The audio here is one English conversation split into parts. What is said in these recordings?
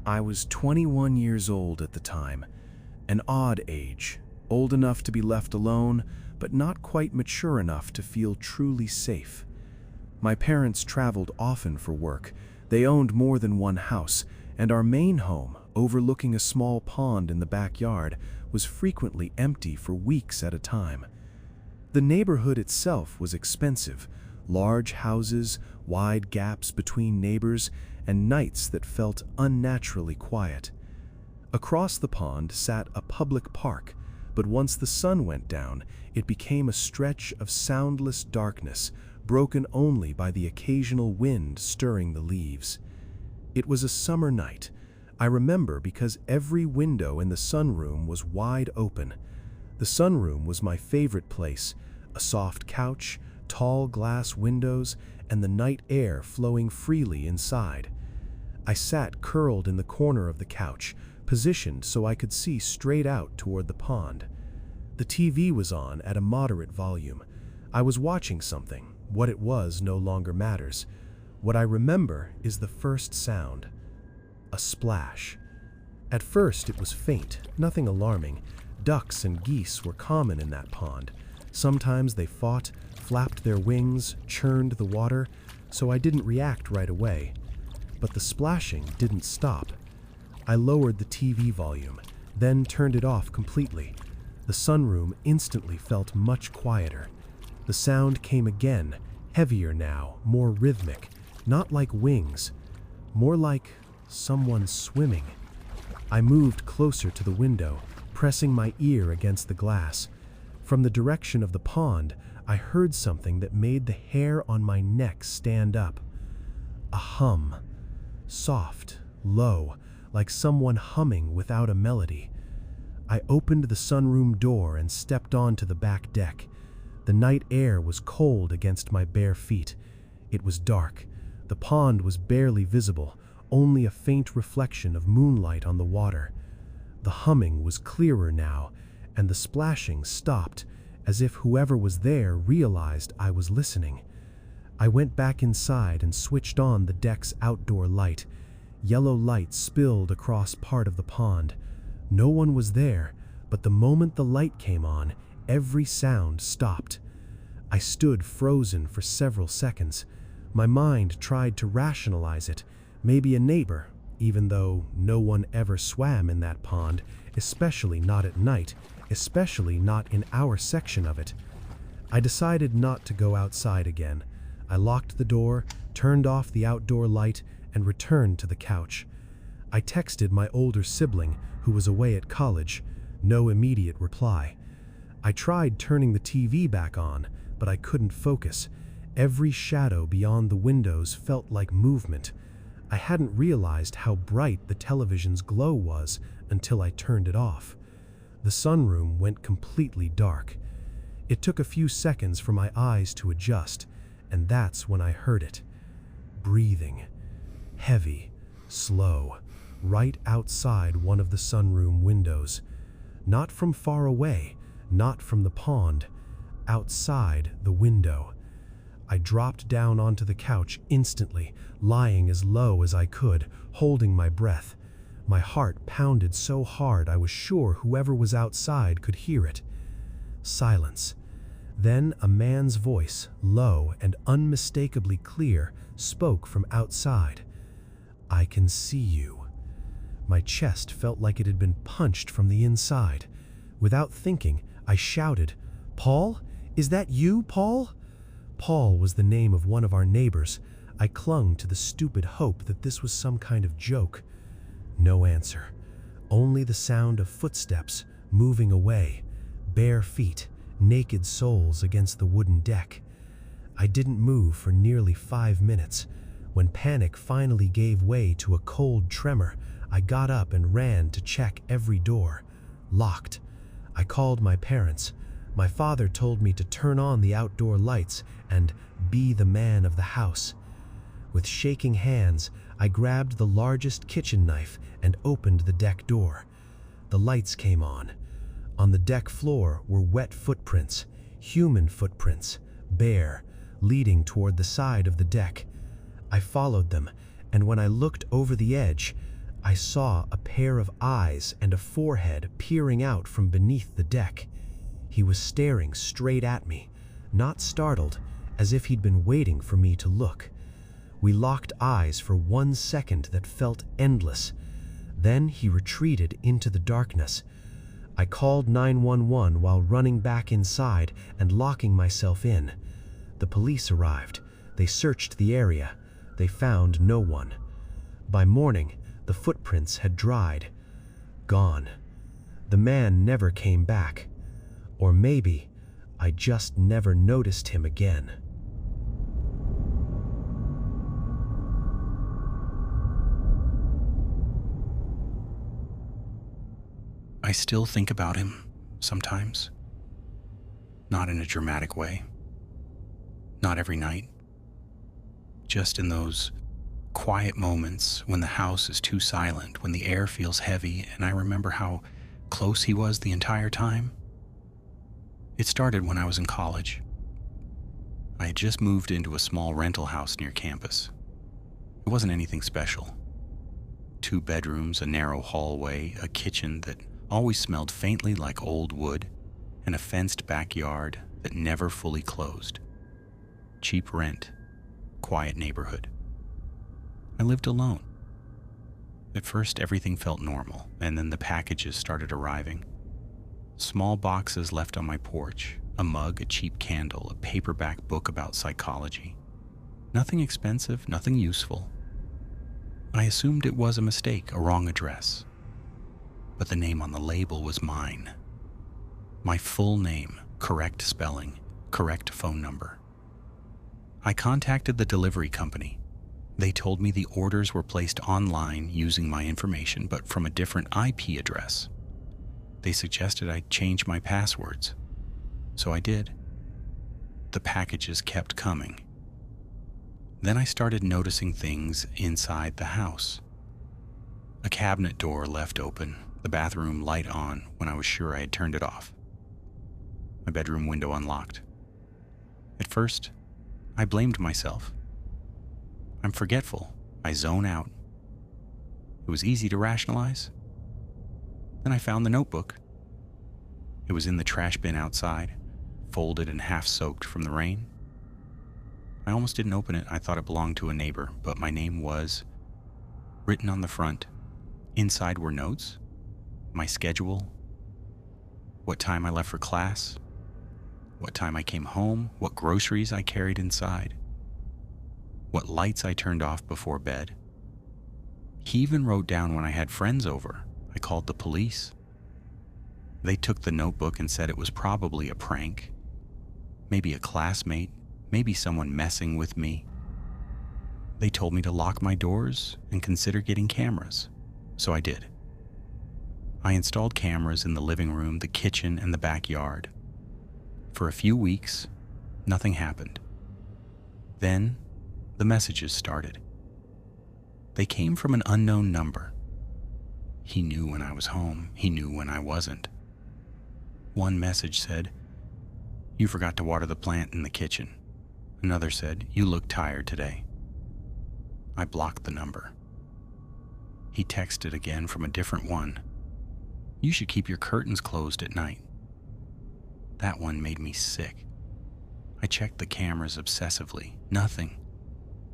I was 21 years old at the time, an odd age, old enough to be left alone, but not quite mature enough to feel truly safe. My parents traveled often for work. They owned more than one house, and our main home, overlooking a small pond in the backyard, was frequently empty for weeks at a time. The neighborhood itself was expensive, large houses, wide gaps between neighbors, and nights that felt unnaturally quiet. Across the pond sat a public park, but once the sun went down, it became a stretch of soundless darkness, broken only by the occasional wind stirring the leaves. It was a summer night. I remember because every window in the sunroom was wide open. The sunroom was my favorite place, a soft couch, tall glass windows, and the night air flowing freely inside. I sat curled in the corner of the couch, positioned so I could see straight out toward the pond. The TV was on at a moderate volume. I was watching something. What it was no longer matters. What I remember is the first sound. A splash. At first it was faint, nothing alarming. Ducks and geese were common in that pond. Sometimes they fought, flapped their wings, churned the water, so I didn't react right away. But the splashing didn't stop. I lowered the TV volume, then turned it off completely. The sunroom instantly felt much quieter. The sound came again, heavier now, more rhythmic, not like wings, more like someone swimming. I moved closer to the window, pressing my ear against the glass. From the direction of the pond, I heard something that made the hair on my neck stand up. A hum. Soft, low, like someone humming without a melody. I opened the sunroom door and stepped onto the back deck. The night air was cold against my bare feet. It was dark. The pond was barely visible, only a faint reflection of moonlight on the water. The humming was clearer now, and the splashing stopped, as if whoever was there realized I was listening. I went back inside and switched on the deck's outdoor light. Yellow light spilled across part of the pond. No one was there, but the moment the light came on, every sound stopped. I stood frozen for several seconds. My mind tried to rationalize it. Maybe a neighbor, even though no one ever swam in that pond, especially not at night, especially not in our section of it. I decided not to go outside again. I locked the door, turned off the outdoor light, and returned to the couch. I texted my older sibling, who was away at college. No immediate reply. I tried turning the TV back on, but I couldn't focus. Every shadow beyond the windows felt like movement. I hadn't realized how bright the television's glow was until I turned it off. The sunroom went completely dark. It took a few seconds for my eyes to adjust, and that's when I heard it. Breathing. Heavy, slow, right outside one of the sunroom windows. Not from far away, not from the pond, outside the window. I dropped down onto the couch instantly, lying as low as I could, holding my breath. My heart pounded so hard I was sure whoever was outside could hear it. Silence. Then a man's voice, low and unmistakably clear, spoke from outside. "I can see you." My chest felt like it had been punched from the inside. Without thinking, I shouted, "Paul? Is that you, Paul?" Paul was the name of one of our neighbors. I clung to the stupid hope that this was some kind of joke. No answer. Only the sound of footsteps moving away, bare feet, naked soles against the wooden deck. I didn't move for nearly 5 minutes. When panic finally gave way to a cold tremor, I got up and ran to check every door. Locked. I called my parents. My father told me to turn on the outdoor lights and be the man of the house. With shaking hands, I grabbed the largest kitchen knife and opened the deck door. The lights came on. On the deck floor were wet footprints, human footprints, bare, leading toward the side of the deck. I followed them, and when I looked over the edge, I saw a pair of eyes and a forehead peering out from beneath the deck. He was staring straight at me, not startled, as if he'd been waiting for me to look. We locked eyes for 1 second that felt endless. Then he retreated into the darkness. I called 911 while running back inside and locking myself in. The police arrived. They searched the area. They found no one. By morning, the footprints had dried. Gone. The man never came back. Or maybe I just never noticed him again. I still think about him sometimes. Not in a dramatic way. Not every night. Just in those quiet moments when the house is too silent, when the air feels heavy, and I remember how close he was the entire time. It started when I was in college. I had just moved into a small rental house near campus. It wasn't anything special. 2 bedrooms, a narrow hallway, a kitchen that always smelled faintly like old wood, and a fenced backyard that never fully closed. Cheap rent, quiet neighborhood. I lived alone. At first, everything felt normal, and then the packages started arriving. Small boxes left on my porch, a mug, a cheap candle, a paperback book about psychology. Nothing expensive, nothing useful. I assumed it was a mistake, a wrong address. But the name on the label was mine. My full name, correct spelling, correct phone number. I contacted the delivery company. They told me the orders were placed online using my information, but from a different IP address. They suggested I change my passwords. So I did. The packages kept coming. Then I started noticing things inside the house. A cabinet door left open, the bathroom light on when I was sure I had turned it off. My bedroom window unlocked. At first, I blamed myself. I'm forgetful. I zone out. It was easy to rationalize. Then I found the notebook. It was in the trash bin outside, folded and half soaked from the rain. I almost didn't open it. I thought it belonged to a neighbor, but my name was written on the front. Inside were notes, my schedule, what time I left for class, what time I came home, what groceries I carried inside, what lights I turned off before bed. He even wrote down when I had friends over. I called the police. They took the notebook and said it was probably a prank, maybe a classmate, maybe someone messing with me. They told me to lock my doors and consider getting cameras, so I did. I installed cameras in the living room, the kitchen, and the backyard. For a few weeks, nothing happened. Then, the messages started. They came from an unknown number. He knew when I was home. He knew when I wasn't. One message said, "You forgot to water the plant in the kitchen." Another said, "You look tired today." I blocked the number. He texted again from a different one. "You should keep your curtains closed at night." That one made me sick. I checked the cameras obsessively. Nothing.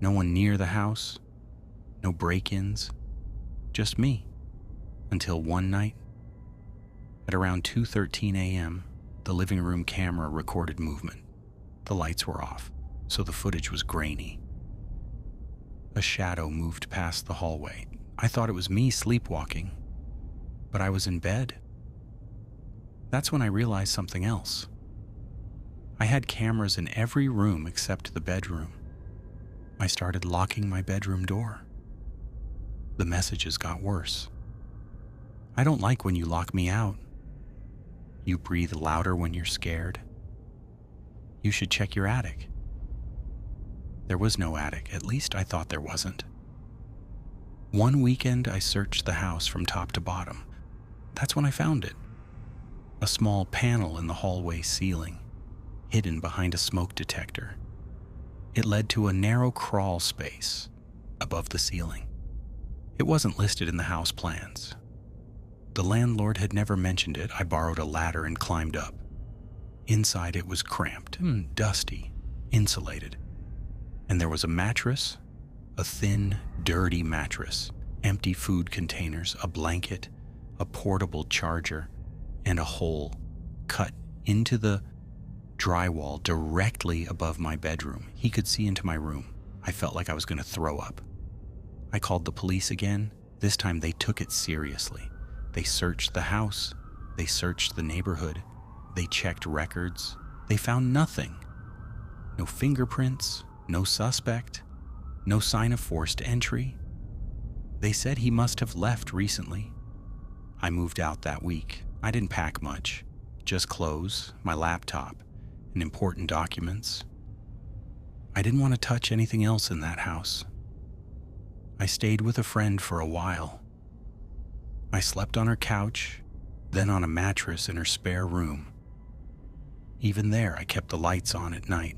No one near the house. No break-ins. Just me. Until one night, at around 2:13 a.m., the living room camera recorded movement. The lights were off, so the footage was grainy. A shadow moved past the hallway. I thought it was me sleepwalking, but I was in bed. That's when I realized something else. I had cameras in every room except the bedroom. I started locking my bedroom door. The messages got worse. "I don't like when you lock me out. You breathe louder when you're scared. You should check your attic." There was no attic, at least I thought there wasn't. One weekend I searched the house from top to bottom. That's when I found it. A small panel in the hallway ceiling, hidden behind a smoke detector. It led to a narrow crawl space above the ceiling. It wasn't listed in the house plans. The landlord had never mentioned it. I borrowed a ladder and climbed up. Inside it was cramped, dusty, insulated. And there was a mattress, a thin, dirty mattress, empty food containers, a blanket, a portable charger, and a hole cut into the drywall directly above my bedroom. He could see into my room. I felt like I was going to throw up. I called the police again. This time they took it seriously. They searched the house. They searched the neighborhood. They checked records. They found nothing. No fingerprints, no suspect, no sign of forced entry. They said he must have left recently. I moved out that week. I didn't pack much, just clothes, my laptop, and important documents. I didn't want to touch anything else in that house. I stayed with a friend for a while. I slept on her couch, then on a mattress in her spare room. Even there, I kept the lights on at night.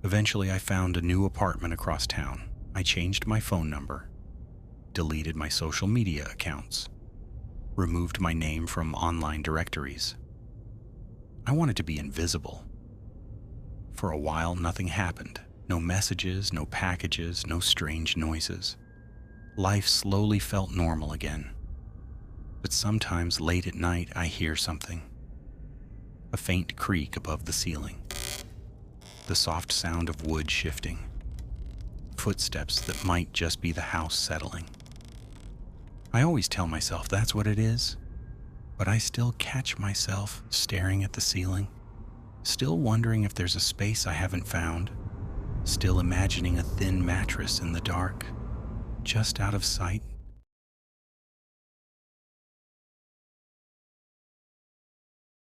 Eventually, I found a new apartment across town. I changed my phone number, deleted my social media accounts, removed my name from online directories. I wanted to be invisible. For a while, nothing happened. No messages, no packages, no strange noises. Life slowly felt normal again. But sometimes late at night, I hear something. A faint creak above the ceiling. The soft sound of wood shifting. Footsteps that might just be the house settling. I always tell myself that's what it is, but I still catch myself staring at the ceiling, still wondering if there's a space I haven't found, still imagining a thin mattress in the dark, just out of sight.